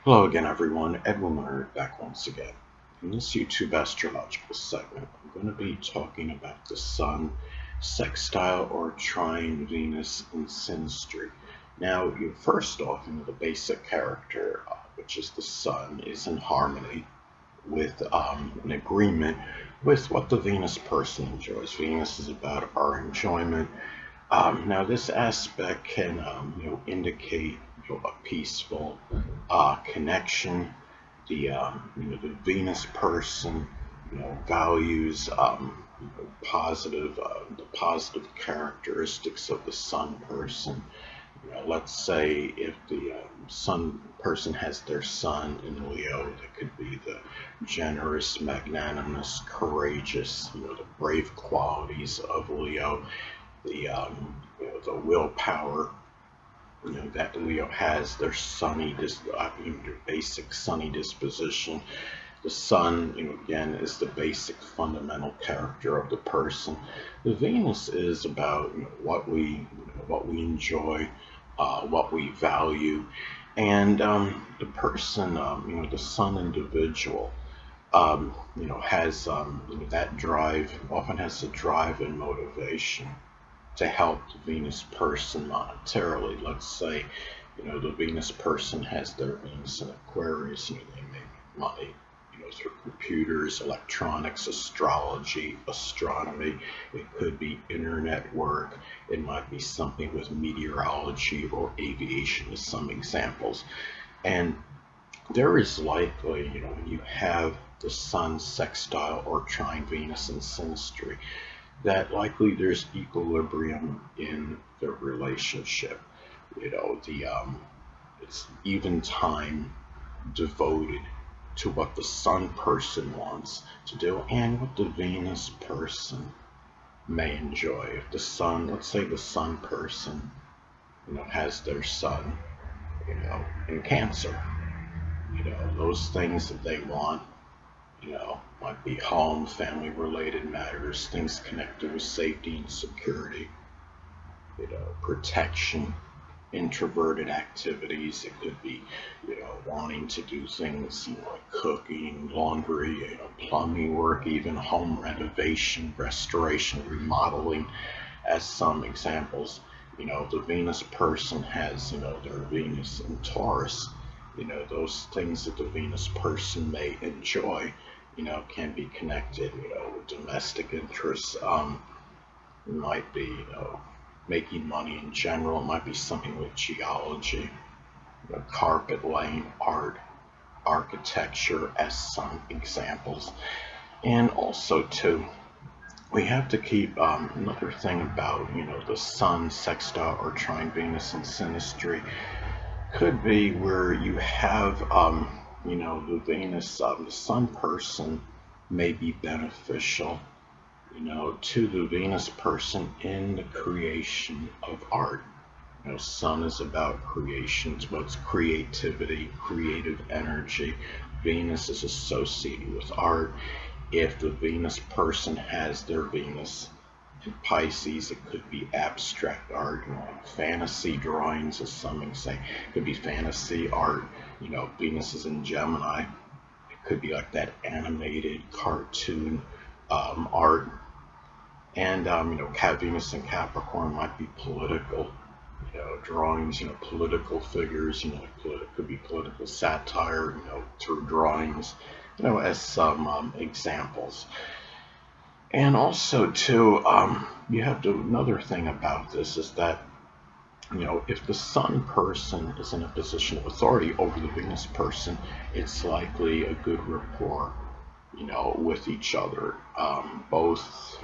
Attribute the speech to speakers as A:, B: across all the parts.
A: Hello again, everyone. Edwin Learnard back once again. In this YouTube astrological segment, I'm going to be talking about the Sun, Sextile or Trine, Venus, and Synastry. Now, first off, the basic character, which is the Sun, is in harmony with an agreement with what the Venus person enjoys. Venus is about our enjoyment. Now, this aspect can, indicate a peaceful connection. The Venus person, values positive, the positive characteristics of the Sun person. Let's say if the Sun person has their Sun in Leo, that could be the generous, magnanimous, courageous, the brave qualities of Leo, the willpower, that Leo has, their their basic sunny disposition. The Sun, again, is the basic fundamental character of the person. The Venus is about what we enjoy, what we value, and the person, the Sun individual, has that drive, often has the drive and motivation to help the Venus person monetarily. Let's say, the Venus person has their Venus in Aquarius, they make money, through computers, electronics, astrology, astronomy. It could be internet work. It might be something with meteorology or aviation, as some examples. And there is likely, when you have the Sun sextile or trine Venus in Synastry, that likely there's equilibrium in the relationship. It's even time devoted to what the Sun person wants to do and what the Venus person may enjoy. If the Sun, let's say the Sun person, has their Sun, in Cancer, those things that they want, might be home, family related matters, things connected with safety and security, protection, introverted activities. It could be, wanting to do things, like cooking, laundry, plumbing work, even home renovation, restoration, remodeling, as some examples. The Venus person has, their Venus in Taurus. Those things that the Venus person may enjoy, can be connected, with domestic interests. It might be, making money in general. It might be something with geology, carpet laying, art, architecture, as some examples. And also, too, we have to keep another thing about, the Sun sextile or trine Venus in Synastry could be where you have, the Venus, the Sun person may be beneficial, to the Venus person in the creation of art. Sun is about creation, it's about creativity, creative energy. Venus is associated with art. If the Venus person has their Venus in Pisces, it could be abstract art, like fantasy drawings, as some may say. It could be fantasy art. Venus is in Gemini. It could be like that animated cartoon art. And Venus and Capricorn might be political, drawings, political figures, it could be political satire, through drawings, as some examples. And also, too, you have to, another thing about this is that, if the Sun person is in a position of authority over the Venus person, it's likely a good rapport, with each other. Both,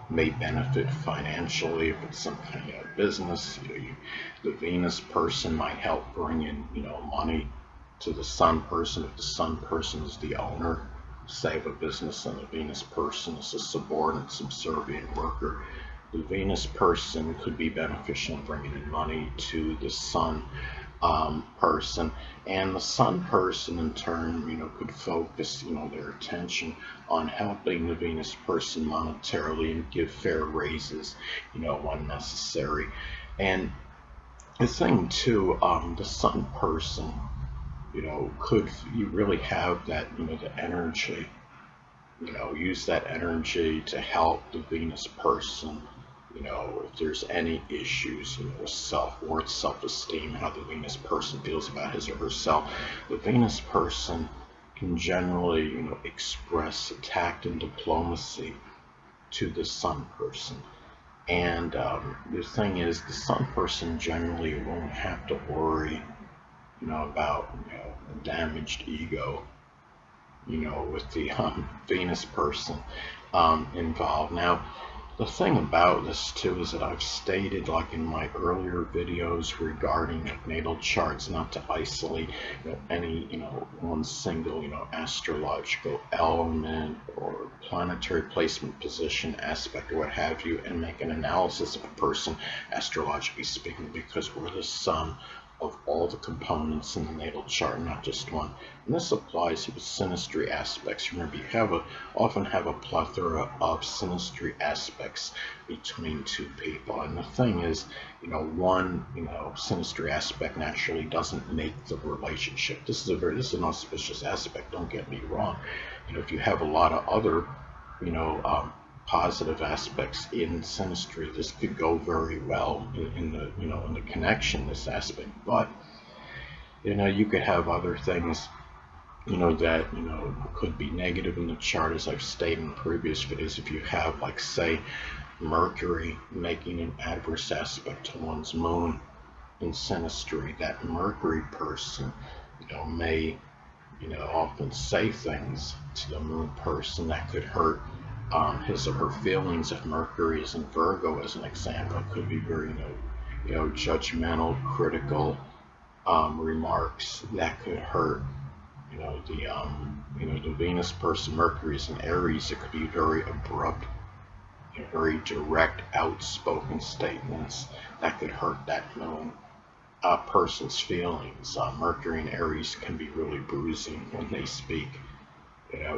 A: may benefit financially if it's some kind of business. The Venus person might help bring in, money to the Sun person if the Sun person is the owner, say, of a business, and the Venus person is a subordinate, subservient worker. The Venus person could be beneficial in bringing in money to the Sun person, and the Sun person in turn, could focus, their attention on helping the Venus person monetarily and give fair raises, when necessary. And the thing too, the Sun person could you really have that, the energy, use that energy to help the Venus person, if there's any issues, with self-worth, self-esteem, how the Venus person feels about his or herself. The Venus person can generally, express tact and diplomacy to the Sun person. And the thing is, the Sun person generally won't have to worry, about, a damaged ego, with the Venus person involved. Now, the thing about this too is that I've stated, like in my earlier videos regarding natal charts, not to isolate any one single astrological element or planetary placement, position, aspect, or what have you, and make an analysis of a person astrologically speaking, because we're the sum of all the components in the natal chart, not just one. And this applies with synastry aspects. Remember, you often have a plethora of synastry aspects between two people. And the thing is, one synastry aspect naturally doesn't make the relationship. This is an auspicious aspect. Don't get me wrong. If you have a lot of other positive aspects in synastry, this could go very well in the connection, this aspect. But you could have other things that could be negative in the chart, as I've stated in previous videos. If you have, like, say, Mercury making an adverse aspect to one's moon in synastry, that Mercury person may often say things to the moon person that could hurt his or her feelings. If Mercury is in Virgo, as an example, it could be very judgmental, critical remarks that could hurt the Venus person. Mercury is in Aries, it could be very abrupt, very direct, outspoken statements that could hurt that person's feelings. Mercury in Aries can be really bruising when they speak.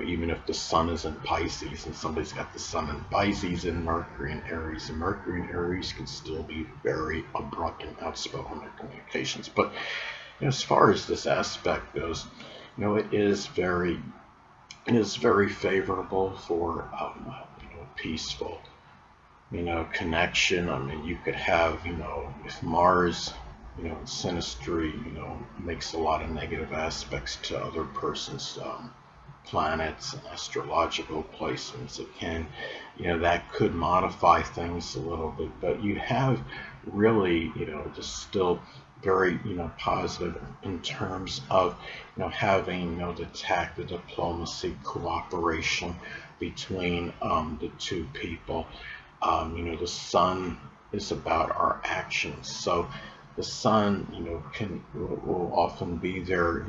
A: Even if the sun is in Pisces and somebody's got the sun in Pisces and Mercury in Aries, and Mercury in Aries can still be very abrupt and outspoken in their communications. But as far as this aspect goes, it is very favorable for peaceful connection. I mean, you could have if Mars in synastry makes a lot of negative aspects to other person's planets and astrological placements, it can that could modify things a little bit. But you have really just still very positive in terms of having the tact, the diplomacy, cooperation between the two people. The sun is about our actions, so the sun will often be there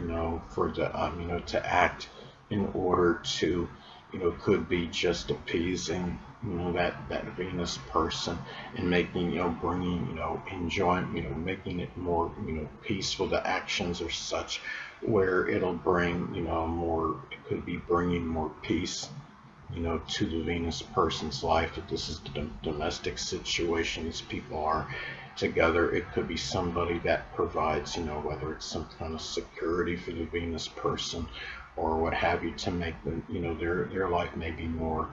A: for the to act in order to could be just appeasing that Venus person, and making bringing enjoyment, making it more peaceful. The actions are such where it'll bring more, it could be bringing more peace to the Venus person's life. If this is the domestic situation, these people are together, it could be somebody that provides whether it's some kind of security for the Venus person or what have you, to make them their life maybe more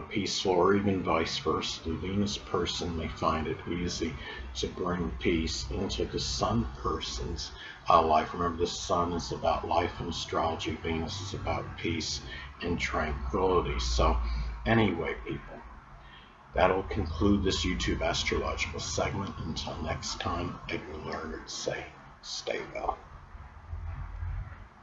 A: peaceful, or even vice versa. The Venus person may find it easy to bring peace into the Sun person's life. Remember, the Sun is about life and astrology, Venus is about peace and tranquility. So anyway, people, that'll conclude this YouTube astrological segment. Until next time, Edwin Learnard say, stay well.